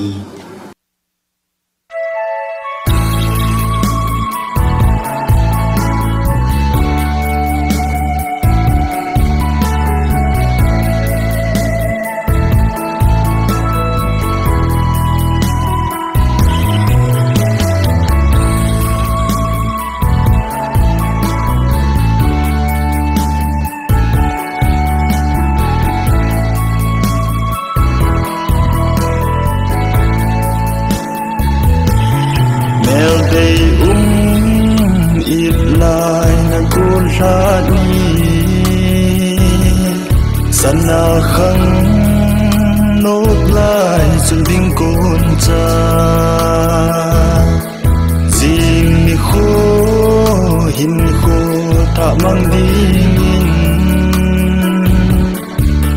hi sana khang nốt lại chung đinh côn cha dinh mi khô hin khô thả mang đi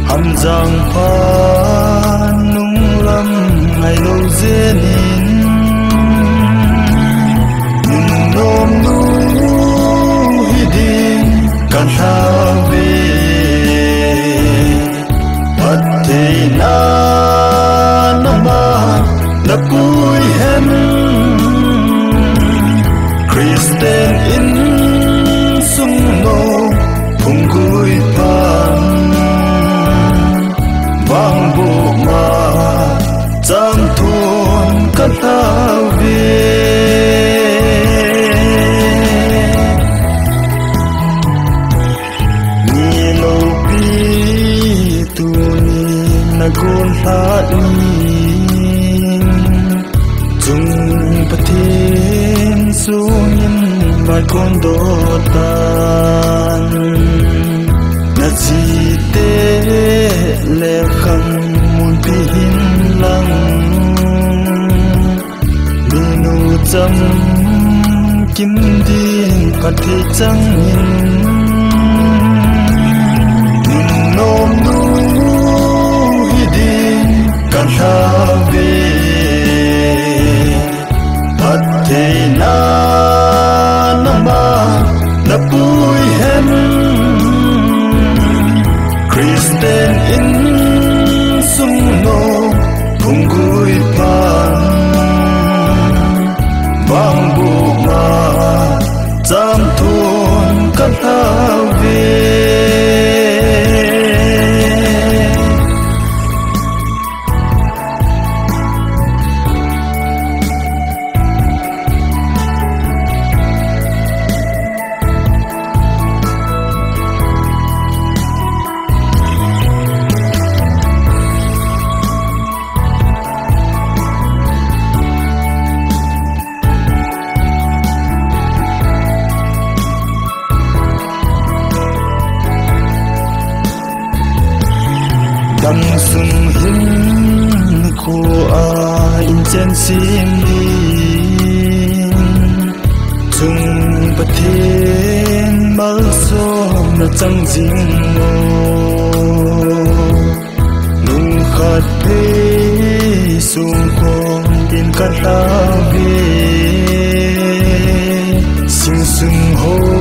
hầm giang pha nung lâm ngày lâu dễ nín nung nôm nu hi đinh can tha về thế na nama na cúi hem Christian in sung nô thùng cúi pan vang bộ ma giang thôn cát ta về ni lâu pi tu na gon hlat ni chung pathin sunin vai kon do tan na chi te le khang mun pi hin lang nu cham kim din pathi chang hin nom nu can tha về thế na nama na cúi hem Christian in sung nô thùng cúi pan vang bộ ma giam thôn can tha về dam sung hin khu a in chen sim đi chung pathin mal so na chang jing mo nung khat pe sung kon tin ka ta ve sing sung ho